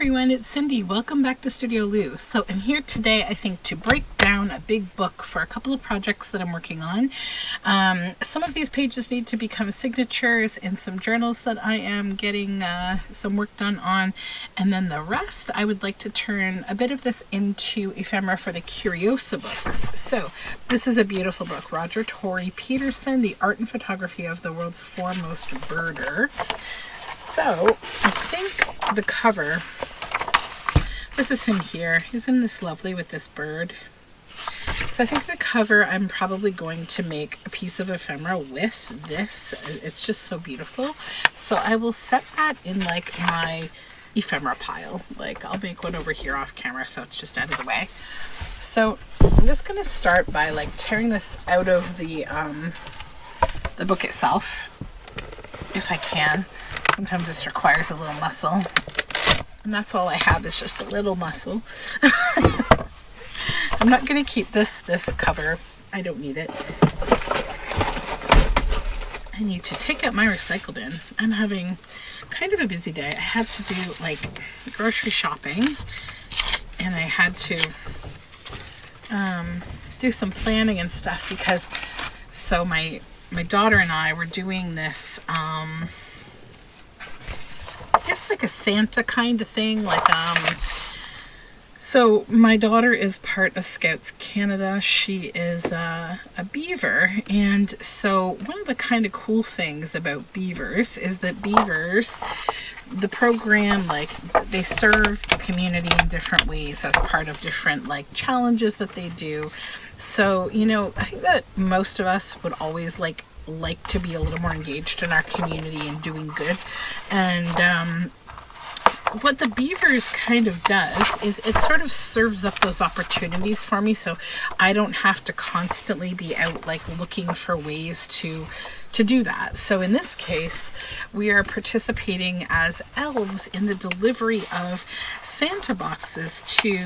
everyone, it's Cindy. Welcome back to Studioloo. So I'm here today, I think, to break down a big book for a couple of projects that I'm working on. Some of these pages need to become signatures in some journals that I am getting some work done on. And then the rest, I would like to turn a bit of this into ephemera for the Curiosa books. So this is a beautiful book. Roger Tory Peterson, The Art and Photography of the World's Foremost Birder. So I think the cover, this is him here. Isn't this lovely with this bird? So I think the cover I'm probably going to make a piece of ephemera with this. It's just so beautiful. So I will set that in like my ephemera pile. Like I'll make one over here off camera so it's just out of the way. So I'm just going to start by like tearing this out of the book itself, if I can. Sometimes this requires a little muscle, and that's all I have is just a little muscle. I'm not going to keep this cover. I don't need it. I need to take out my recycle bin. I'm having kind of a busy day. I had to do like grocery shopping, and I had to do some planning and stuff because so my daughter and I were doing this I guess like a Santa kind of thing, like so my daughter is part of Scouts Canada. She is a beaver, and so one of the kind of cool things about beavers is that beavers, the program, like they serve the community in different ways as part of different like challenges that they do. So, you know, I think that most of us would always like to be a little more engaged in our community and doing good. And what the beavers kind of does is it sort of serves up those opportunities for me, so I don't have to constantly be out like looking for ways to do that. So in this case, we are participating as elves in the delivery of Santa boxes to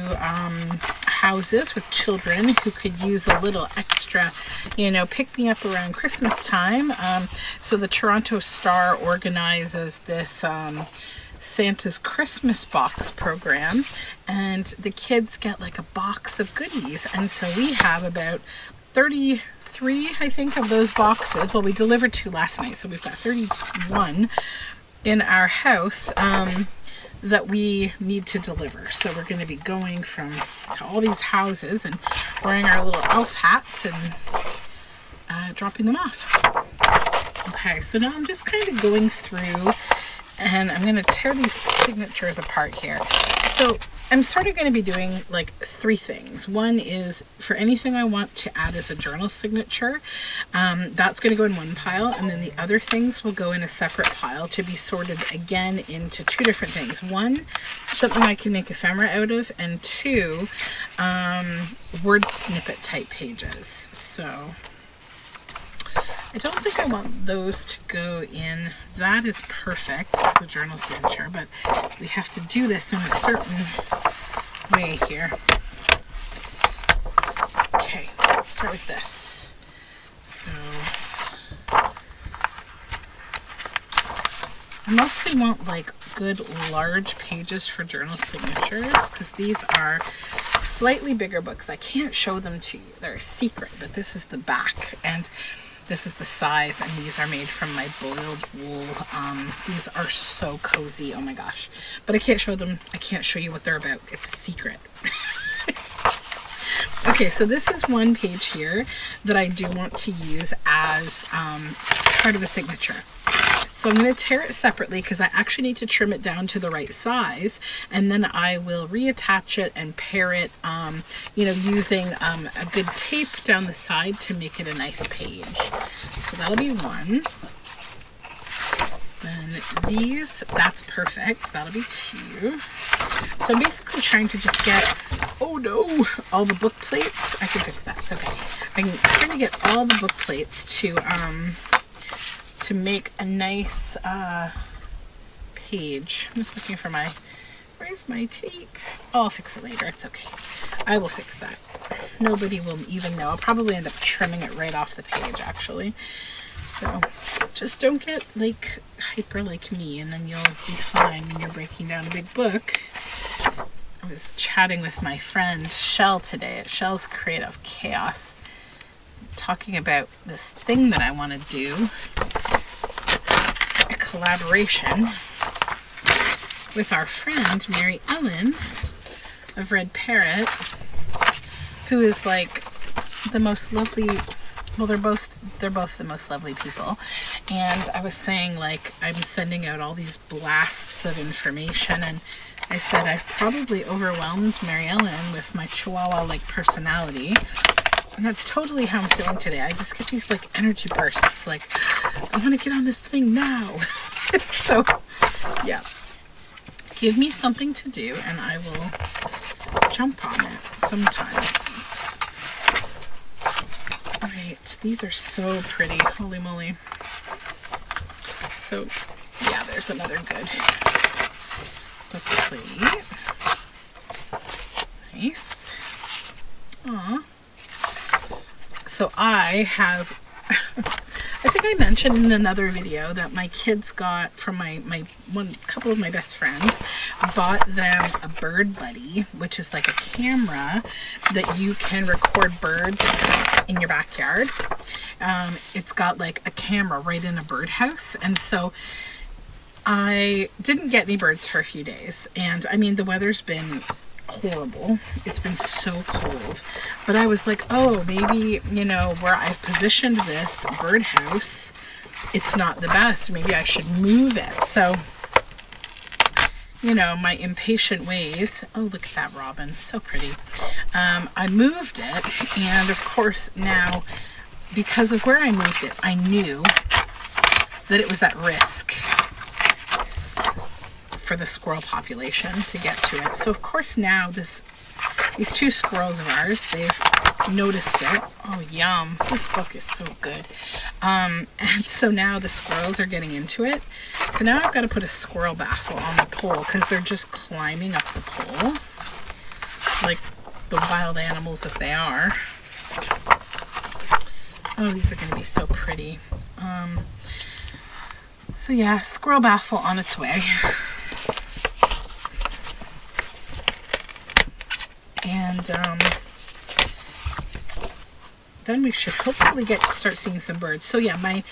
houses with children who could use a little extra, you know, pick me up around Christmas time. So the Toronto Star organizes this Santa's Christmas box program, and the kids get like a box of goodies. And so we have about 33, I think, of those boxes. Well, we delivered 2 last night, so we've got 31 in our house that we need to deliver. So we're going to be going from to all these houses and wearing our little elf hats and dropping them off. Okay, so now I'm just kind of going through and I'm going to tear these signatures apart here. So I'm sort of going to be doing like 3 things. One is for anything I want to add as a journal signature, that's going to go in one pile, and then the other things will go in a separate pile to be sorted again into 2 different things. 1, something I can make ephemera out of, and 2, word snippet type pages. So I don't think I want those to go in. That is perfect as a journal signature, but we have to do this in a certain way here. Okay, let's start with this. So I mostly want like good large pages for journal signatures because these are slightly bigger books. I can't show them to you. They're a secret, but this is the back, and this is the size, and these are made from my boiled wool. These are so cozy. Oh my gosh. But I can't show them. I can't show you what they're about. It's a secret. Okay, so this is one page here that I do want to use as part of a signature. So I'm going to tear it separately because I actually need to trim it down to the right size, and then I will reattach it and pair it, you know, using a good tape down the side to make it a nice page. So that'll be 1. Then these, that's perfect. That'll be 2. So I'm basically trying to just get, oh no, all the book plates. I can fix that. It's okay. I'm trying to get all the book plates to make a nice page. I'm just looking for where's my tape? Oh, I'll fix it later. It's okay. I will fix that. Nobody will even know. I'll probably end up trimming it right off the page, actually. So just don't get like hyper like me, and then you'll be fine when you're breaking down a big book was chatting with my friend Shell today at Shell's Creative Chaos, talking about this thing that I want to do, a collaboration with our friend Mary Ellen of Red Parrot, who is like the most lovely, well, they're both the most lovely people. And I was saying, like, I'm sending out all these blasts of information, and I said I've probably overwhelmed Mary Ellen with my Chihuahua like personality. And that's totally how I'm feeling today. I just get these like energy bursts, like I want to get on this thing now. So yeah, give me something to do and I will jump on it sometimes. All right, these are so pretty, holy moly. So yeah, there's another good book plate. Nice. Aw. So I have, I think I mentioned in another video that my kids got from my couple of my best friends, bought them a Bird Buddy, which is like a camera that you can record birds in your backyard. It's got like a camera right in a birdhouse, and so I didn't get any birds for a few days, and I mean the weather's been horrible. It's been so cold, but I was like, oh, maybe, you know, where I've positioned this birdhouse, it's not the best. Maybe I should move it. So, you know, my impatient ways. Oh, look at that robin, so pretty. I moved it, and of course now, because of where I moved it, I knew that it was at risk for the squirrel population to get to it. So of course now these two squirrels of ours, they've noticed it. Oh, yum. This book is so good. And so now the squirrels are getting into it. So now I've got to put a squirrel baffle on the pole because they're just climbing up the pole like the wild animals that they are. Oh, these are going to be so pretty. So yeah, squirrel baffle on its way. And then we should hopefully start seeing some birds. So yeah, my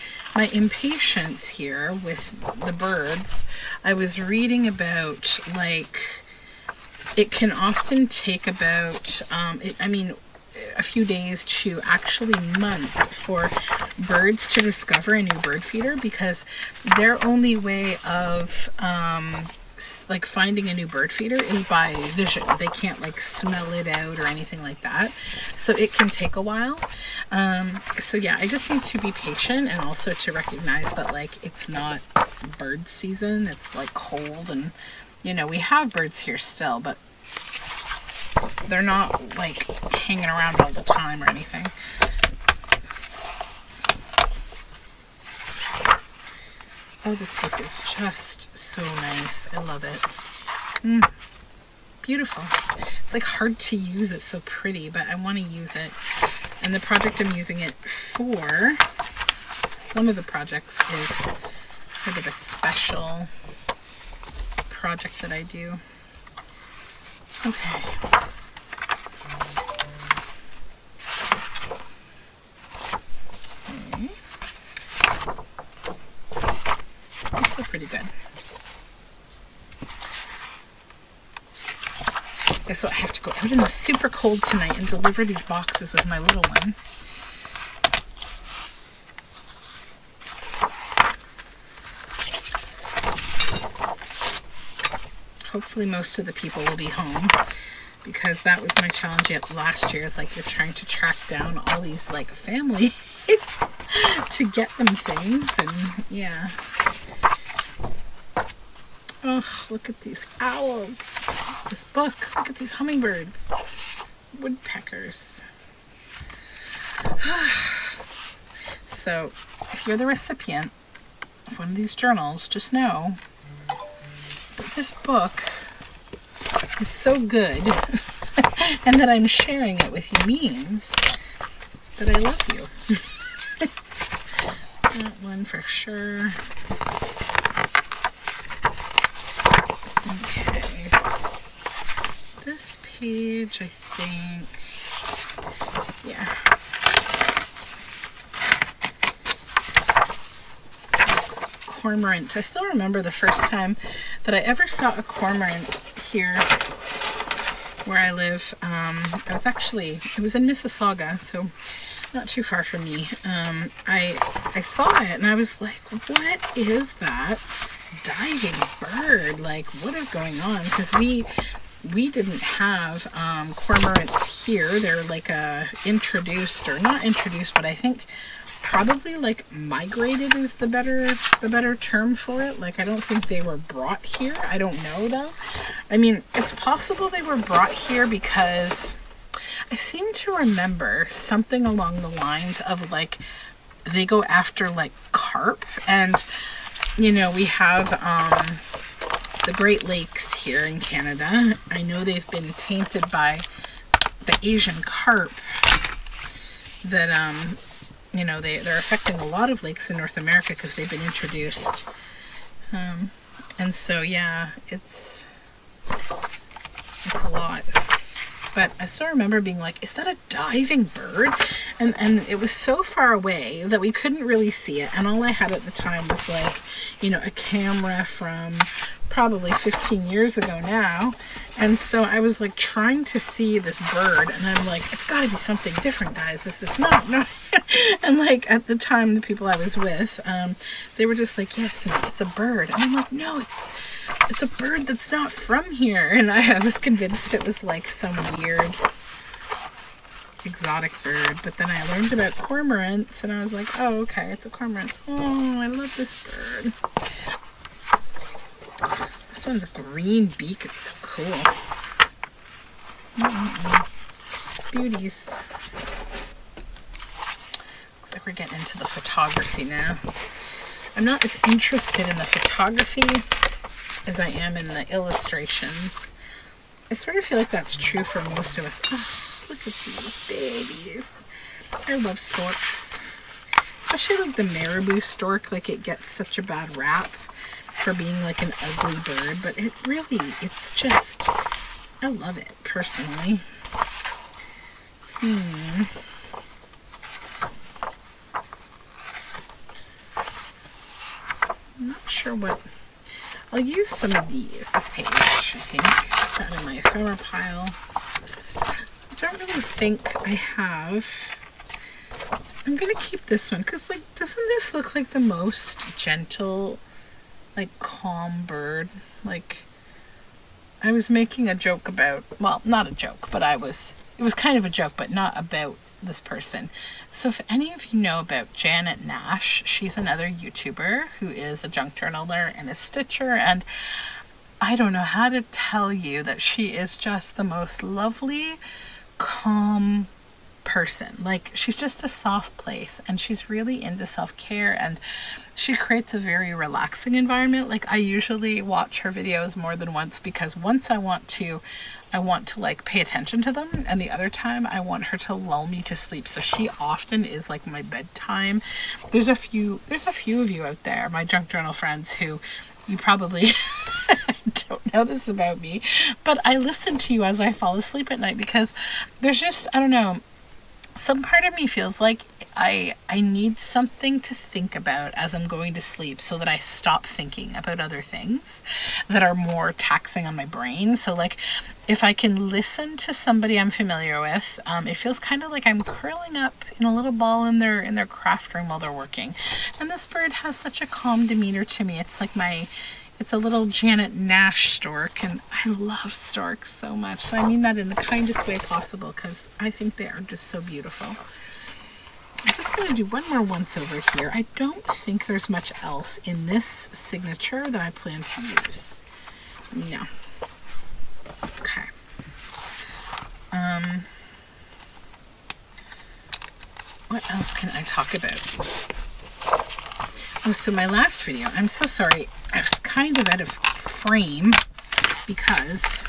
impatience here with the birds, I was reading about, like, it can often take about, a few days to actually months for birds to discover a new bird feeder, because their only way of like finding a new bird feeder is by vision. They can't like smell it out or anything like that, so it can take a while. So yeah, I just need to be patient, and also to recognize that like it's not bird season. It's like cold, and you know, we have birds here still, but they're not like hanging around all the time or anything. Oh, this book is just so nice. I love it. Beautiful. It's like hard to use. It's so pretty, but I want to use it. And the project I'm using it for, one of the projects is sort of a special project that I do. Okay. Also pretty good. Okay, so I have to go out in the super cold tonight and deliver these boxes with my little one. Hopefully most of the people will be home, because that was my challenge last year, is like you're trying to track down all these like families to get them things, and yeah. Oh, look at these owls. This book. Look at these hummingbirds. Woodpeckers. So, if you're the recipient of one of these journals, just know that this book is so good and that I'm sharing it with you means that I love you. That one for sure. Okay. this page, I think, yeah. Cormorant. I still remember the first time that I ever saw a cormorant here where I live. It was in Mississauga, so not too far from me. I saw it and I was like, what is that diving bird? Like, what is going on? Because we didn't have cormorants here. They're like introduced, or not introduced, but I think probably like migrated is the better term for it. Like, I don't think they were brought here. I don't know though. I mean, it's possible they were brought here because I seem to remember something along the lines of like they go after like carp, and you know, we have the Great Lakes here in Canada. I know they've been tainted by the Asian carp that you know, they're affecting a lot of lakes in North America because they've been introduced. And so, yeah, it's a lot. But I still remember being like, is that a diving bird? And it was so far away that we couldn't really see it. And all I had at the time was like, you know, a camera from probably 15 years ago now. And so I was like trying to see this bird, and I'm like, it's got to be something different, guys. This is not. And like at the time, the people I was with, they were just like, yes, it's a bird. And I'm like, no, it's a bird that's not from here. And I was convinced it was like some weird exotic bird. But then I learned about cormorants, and I was like, oh, okay, it's a cormorant. Oh, I love this bird. This one's a green beak. It's so cool. Beauties. Looks like we're getting into the photography now. I'm not as interested in the photography as I am in the illustrations. I sort of feel like that's true for most of us. Oh, look at these babies. I love storks. Especially like the marabou stork. Like, it gets such a bad rap for being like an ugly bird, but it's just, I love it personally. I'm not sure what, I'll use some of these, this page, I think. Put that in my ephemera pile. I don't really think I have. I'm gonna keep this one, because like, doesn't this look like the most gentle, like calm bird? Like, I was making a joke about, well, not a joke, but it was kind of a joke, but not about this person. So if any of you know about Janet Nash, she's another YouTuber who is a junk journaler and a stitcher, and I don't know how to tell you that she is just the most lovely, calm person. Like, she's just a soft place, and she's really into self-care, and she creates a very relaxing environment. Like, I usually watch her videos more than once, because once I want to like pay attention to them, and the other time I want her to lull me to sleep. So she often is like my bedtime. There's a few of you out there, my junk journal friends, who you probably don't know this about me, but I listen to you as I fall asleep at night, because there's just, I don't know, some part of me feels like I need something to think about as I'm going to sleep, so that I stop thinking about other things that are more taxing on my brain. So like, if I can listen to somebody I'm familiar with, it feels kind of like I'm curling up in a little ball in their craft room while they're working. And this bird has such a calm demeanor to me. It's like it's a little Janet Nash stork, and I love storks so much. So I mean that in the kindest way possible, because I think they are just so beautiful. I'm just going to do one more once over here. I don't think there's much else in this signature that I plan to use. No. Okay. What else can I talk about? Oh, so my last video, I'm so sorry, I was kind of out of frame because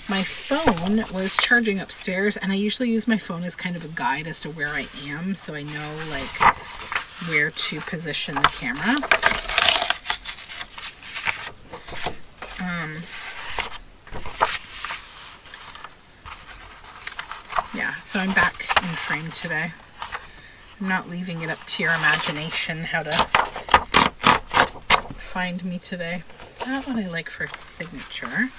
my phone was charging upstairs, and I usually use my phone as kind of a guide as to where I am, so I know like where to position the camera. So I'm back in frame today. I'm not leaving it up to your imagination how to find me today. That one I like for signature.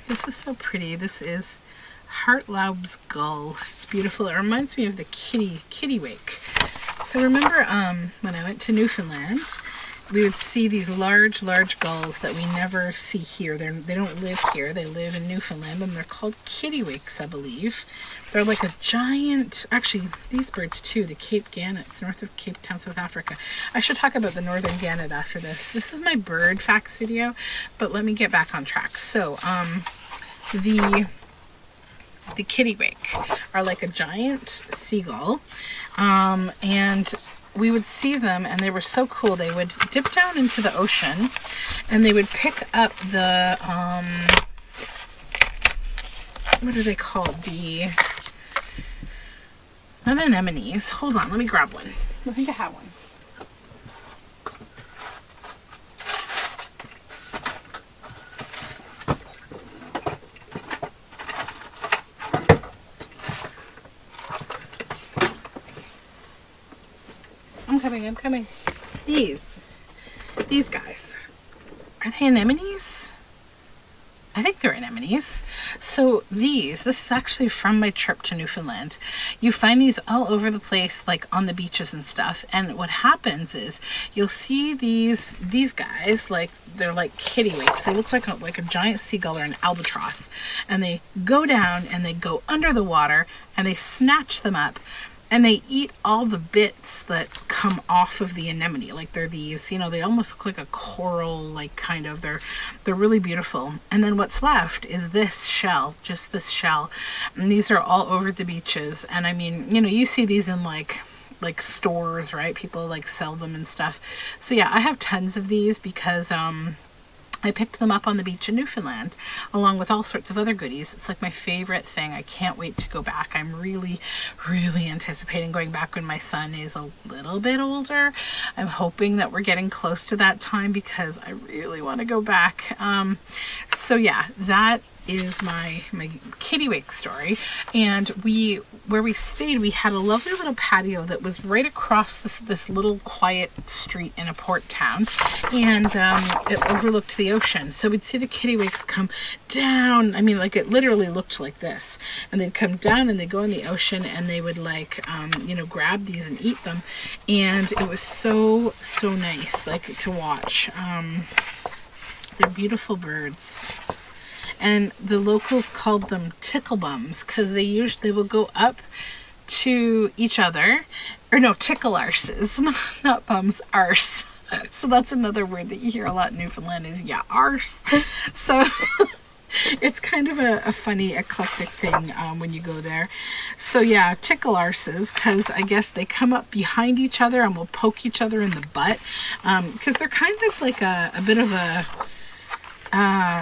This is so pretty. This is Hartlaub's gull. It's beautiful. It reminds me of the kittiwake. So remember when I went to Newfoundland, we would see these large gulls that we never see here. They don't live here. They live in Newfoundland, and they're called kittiwakes, I believe. They're like a giant, actually, these birds too, the Cape Gannets, north of Cape Town, South Africa. I should talk about the northern gannet after this. This is my bird facts video, but let me get back on track. So, the kittiwake are like a giant seagull, and we would see them, and they were so cool. They would dip down into the ocean, and they would pick up the, what are they called? The, not anemones. Hold on, let me grab one. I think I have one. I'm coming. These guys. Are they anemones? I think they're anemones. So this is actually from my trip to Newfoundland. You find these all over the place, like on the beaches and stuff. And what happens is you'll see these guys, like they're like kittiwakes. They look like a giant seagull or an albatross. And they go down and they go under the water and they snatch them up. And they eat all the bits that come off of the anemone. Like they're these, they almost look like a coral, like kind of. They're really beautiful. And then what's left is this shell, just this shell. And these are all over the beaches. And I mean, you see these in like stores, right? People like sell them and stuff. So yeah, I have tons of these because I picked them up on the beach in Newfoundland, along with all sorts of other goodies. It's like my favorite thing. I can't wait to go back. I'm really, really anticipating going back when my son is a little bit older. I'm hoping that we're getting close to that time because I really want to go back. So yeah, that is my kittiwake story. And where we stayed, we had a lovely little patio that was right across this little quiet street in a port town, and it overlooked the ocean. So we'd see the kittiwakes come down. I mean, like it literally looked like this, and they'd come down and they'd go in the ocean, and they would like grab these and eat them, and it was so nice like to watch. They're beautiful birds. And the locals called them ticklebums because they will go up to each other, or no, tickle arses, not bums, arse. So that's another word that you hear a lot in Newfoundland is arse. So it's kind of a funny eclectic thing when you go there. So yeah, tickle arses, because I guess they come up behind each other and will poke each other in the butt, because they're kind of like a bit of a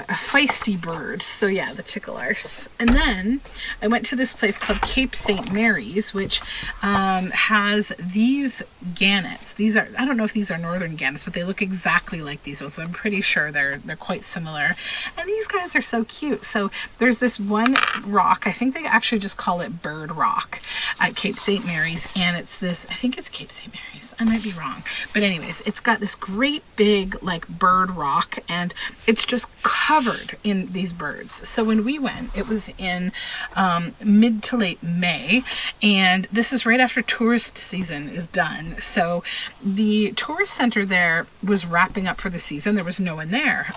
feisty bird. So yeah, the tickle arse. And then I went to this place called Cape St. Mary's, which has these gannets. These are, I don't know if these are northern gannets, but they look exactly like these ones. I'm pretty sure they're quite similar. And these guys are so cute. So there's this one rock, I think they actually just call it Bird Rock at Cape St. Mary's, and it's this, I think it's Cape St. Mary's, I might be wrong, but anyways, it's got this great big like bird rock, and it's just covered in these birds. So when we went, it was in mid to late May, and this is right after tourist season is done. So the tourist center there was wrapping up for the season. There was no one there.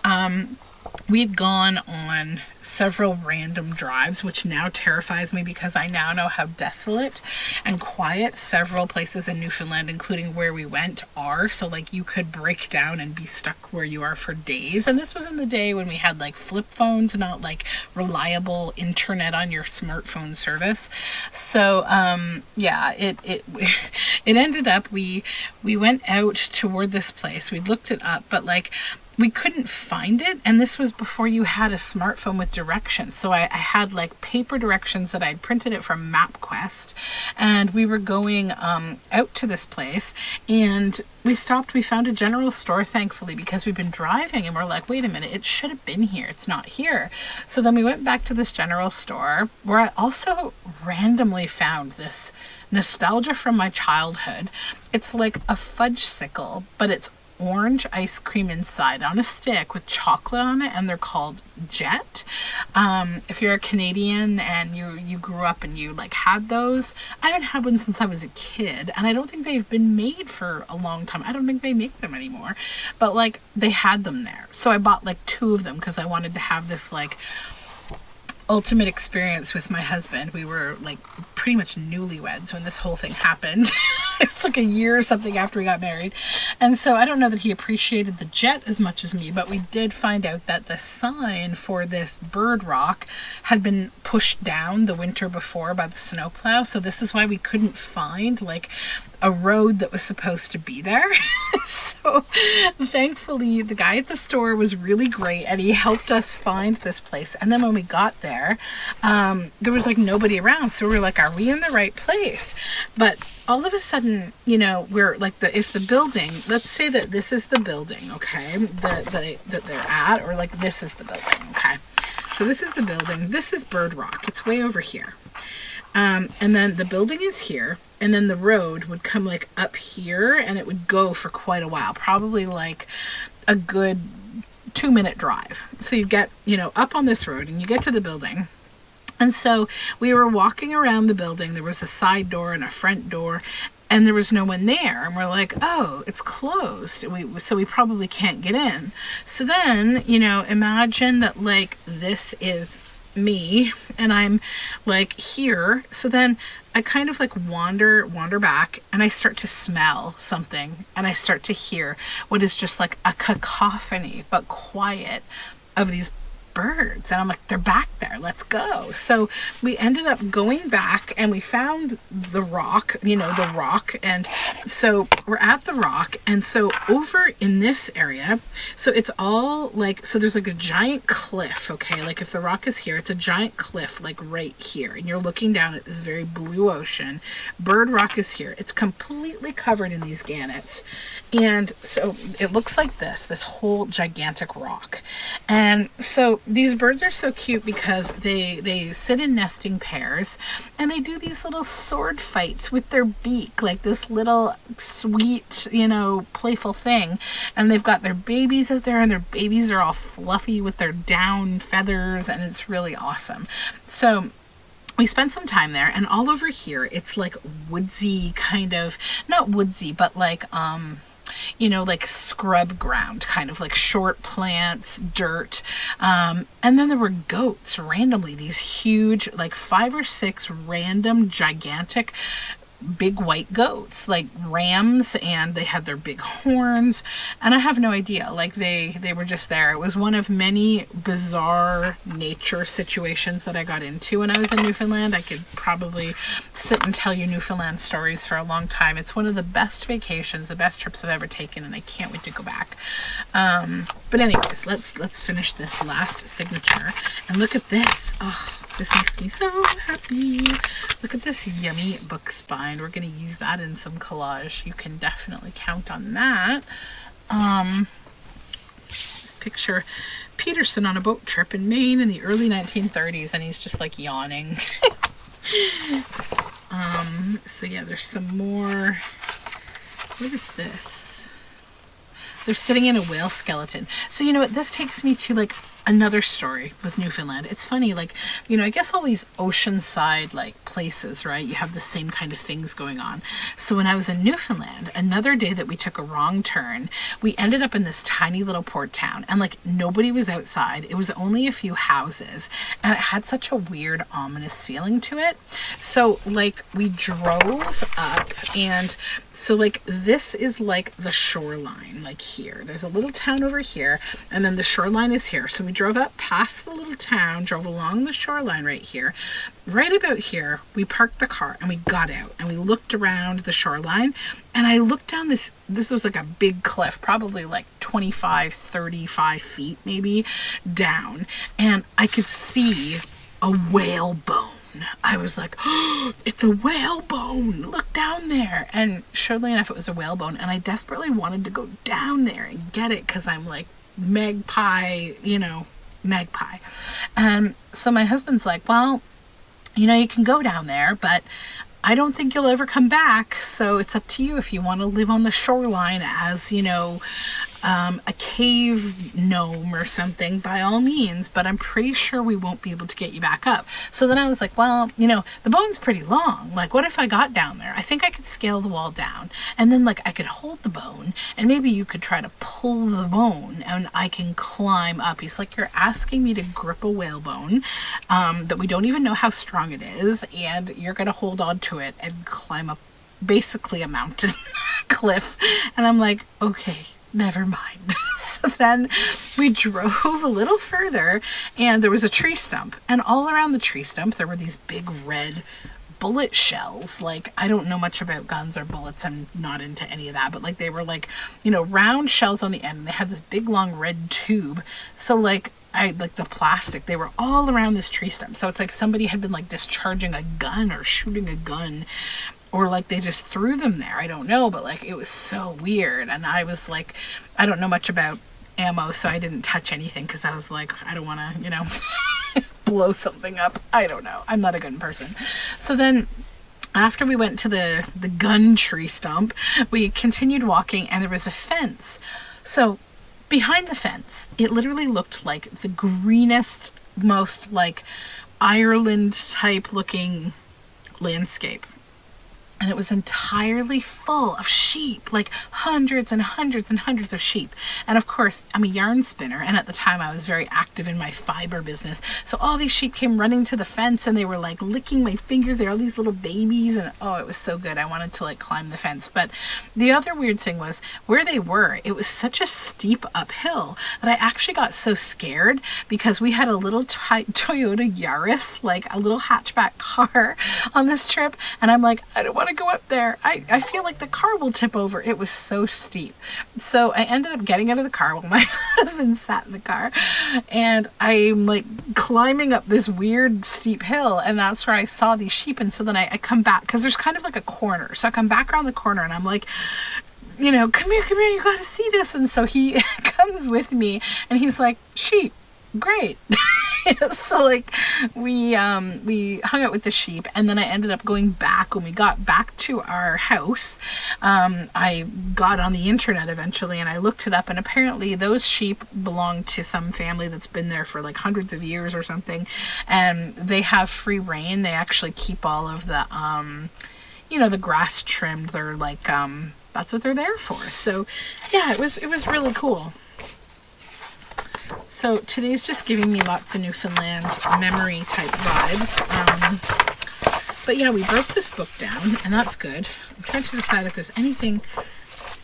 We had gone on several random drives, which now terrifies me because I now know how desolate and quiet several places in Newfoundland, including where we went, are. So like you could break down and be stuck where you are for days. And this was in the day when we had like flip phones, not like reliable internet on your smartphone service. So yeah, it ended up we went out toward this place. We looked it up, but like we couldn't find it, and this was before you had a smartphone with directions. So I had like paper directions that I'd printed it from MapQuest, and we were going out to this place, and we stopped. We found a general store, thankfully, because we've been driving, and we're like, wait a minute, it should have been here. It's not here. So then we went back to this general store, where I also randomly found this nostalgia from my childhood. It's like a fudgesicle, but it's orange ice cream inside on a stick with chocolate on it, and they're called Jet. If you're a Canadian and you grew up and you like had those, I haven't had one since I was a kid, and I don't think they've been made for a long time. I don't think they make them anymore, but like they had them there, so I bought like 2 of them because I wanted to have this like ultimate experience with my husband. We were like pretty much newlyweds when this whole thing happened. It was like a year or something after we got married. And so I don't know that he appreciated the Jet as much as me, but we did find out that the sign for this bird rock had been pushed down the winter before by the snowplow. So this is why we couldn't find like a road that was supposed to be there. So thankfully the guy at the store was really great, and he helped us find this place. And then when we got there, there was like nobody around, so we were like, are we in the right place? But all of a sudden, you know, we're like, if the building, let's say that this is the building, okay, that they're at, or like this is the building, okay, so this is the building, this is Bird Rock, it's way over here. And then the building is here, and then the road would come like up here, and it would go for quite a while, probably like a good 2-minute drive. So you get, you know, up on this road and you get to the building. And so we were walking around the building. There was a side door and a front door, and there was no one there. And we're like, oh, it's closed. So we probably can't get in. So then, you know, imagine that like this is me, and I'm like here. So then I kind of like wander back, and I start to smell something, and I start to hear what is just like a cacophony, but quiet, of these birds. And I'm like, they're back there, let's go. So we ended up going back, and we found the rock, you know, the rock. And so we're at the rock, and so over in this area, so it's all like, so there's like a giant cliff, okay, like if the rock is here, it's a giant cliff like right here, and you're looking down at this very blue ocean. Bird Rock is here. It's completely covered in these gannets, and so it looks like this whole gigantic rock. And so these birds are so cute because they sit in nesting pairs, and they do these little sword fights with their beak, like this little sweet, you know, playful thing. And they've got their babies out there, and their babies are all fluffy with their down feathers, and it's really awesome. So we spent some time there, and all over here it's like woodsy, kind of, not woodsy, but like you know, like scrub ground, kind of like short plants, dirt. And then there were goats randomly, these huge, like 5 or 6 random, gigantic, big white goats, like rams, and they had their big horns, and I have no idea, like they were just there. It was one of many bizarre nature situations that I got into when I was in Newfoundland. I could probably sit and tell you Newfoundland stories for a long time. It's one of the best vacations, the best trips I've ever taken, and I can't wait to go back. But anyways, let's finish this last signature, and look at this. Oh, this makes me so happy. Look at this yummy book spine. We're going to use that in some collage. You can definitely count on that. Just picture Peterson on a boat trip in Maine in the early 1930s, and he's just like yawning. So yeah, there's some more. What is this? They're sitting in a whale skeleton. So you know what? This takes me to like another story with Newfoundland. It's funny, like, you know, I guess all these oceanside like places, right, you have the same kind of things going on. So when I was in Newfoundland, another day that we took a wrong turn, we ended up in this tiny little port town, and like nobody was outside. It was only a few houses, and it had such a weird, ominous feeling to it. So like we drove up, and so like this is like the shoreline, like here. There's a little town over here, and then the shoreline is here. So we drove up past the little town, drove along the shoreline right here. Right about here, we parked the car and we got out and we looked around the shoreline, and I looked down this was like a big cliff, probably like 25, 35 feet maybe down, and I could see a whalebone. I was like, oh, it's a whalebone. Look down there. And surely enough, it was a whalebone. And I desperately wanted to go down there and get it because I'm like magpie. And so my husband's like, well, you can go down there, but I don't think you'll ever come back. So it's up to you if you want to live on the shoreline as, a cave gnome or something, by all means, but I'm pretty sure we won't be able to get you back up. So then I was like, well, the bone's pretty long. Like, what if I got down there? I think I could scale the wall down, and then like I could hold the bone, and maybe you could try to pull the bone and I can climb up. He's like, you're asking me to grip a whalebone that we don't even know how strong it is, and you're going to hold on to it and climb up basically a mountain cliff. And I'm like, okay, never mind. So then we drove a little further, and there was a tree stump, and all around the tree stump there were these big red bullet shells. Like, I don't know much about guns or bullets, I'm not into any of that, but like they were like, round shells on the end, and they had this big long red tube. So like the plastic, they were all around this tree stump. So it's like somebody had been like discharging a gun or shooting a gun, or like they just threw them there. I don't know, but like it was so weird. And I was like, I don't know much about ammo, so I didn't touch anything because I was like, I don't want to, blow something up. I don't know. I'm not a gun person. So then after we went to the gun tree stump, we continued walking, and there was a fence. So behind the fence, it literally looked like the greenest, most like Ireland type looking landscape. And it was entirely full of sheep, like hundreds and hundreds and hundreds of sheep. And of course, I'm a yarn spinner, and at the time I was very active in my fiber business. So all these sheep came running to the fence, and they were like licking my fingers. They were all these little babies, and oh, it was so good. I wanted to like climb the fence. But the other weird thing was where they were, it was such a steep uphill that I actually got so scared, because we had a little Toyota Yaris, like a little hatchback car on this trip. And I'm like, I don't want to go up there. I feel like the car will tip over. It was so steep. So I ended up getting out of the car while my husband sat in the car, and I'm like climbing up this weird steep hill, and that's where I saw these sheep. And so then I come back, because there's kind of like a corner. So I come back around the corner, and I'm like, come here, you gotta see this. And so he comes with me, and he's like, sheep, great. So like we hung out with the sheep, and then I ended up going back. When we got back to our house, I got on the internet eventually, and I looked it up, and apparently those sheep belong to some family that's been there for like hundreds of years or something, and they have free reign. They actually keep all of the the grass trimmed. They're like that's what they're there for. So yeah, it was really cool. So today's just giving me lots of Newfoundland memory type vibes. But yeah, we broke this book down, and that's good. I'm trying to decide if there's anything.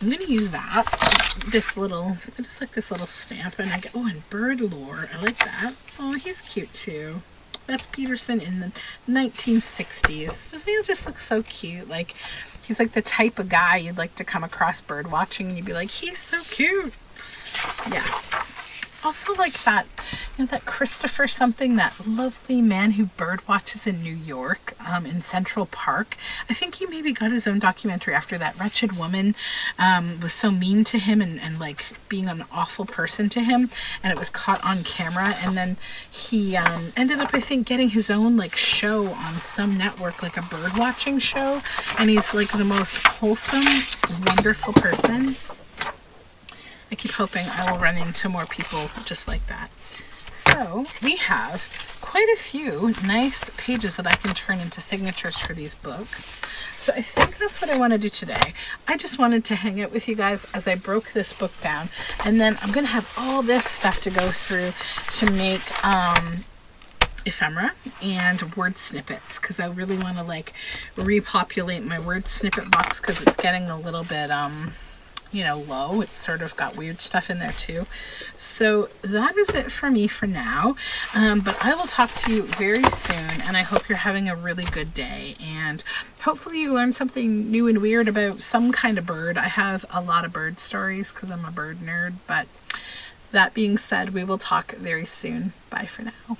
I'm going to use that. I just like this little stamp, and and bird lore. I like that. Oh, he's cute too. That's Peterson in the 1960s. Doesn't he just look so cute? Like, he's like the type of guy you'd like to come across bird watching, and you'd be like, he's so cute. Yeah. Also like that, that Christopher something, that lovely man who bird watches in New York, in Central Park. I think he maybe got his own documentary after that wretched woman was so mean to him and like being an awful person to him, and it was caught on camera. And then he ended up, I think, getting his own like show on some network, like a bird watching show. And he's like the most wholesome, wonderful person. I keep hoping I will run into more people just like that. So we have quite a few nice pages that I can turn into signatures for these books. So I think that's what I want to do today. I just wanted to hang out with you guys as I broke this book down. And then I'm going to have all this stuff to go through to make ephemera and word snippets, because I really want to like repopulate my word snippet box, because it's getting a little bit you know, low. It's sort of got weird stuff in there too. So that is it for me for now. But I will talk to you very soon, and I hope you're having a really good day. And hopefully you learned something new and weird about some kind of bird. I have a lot of bird stories because I'm a bird nerd. But that being said, we will talk very soon. Bye for now.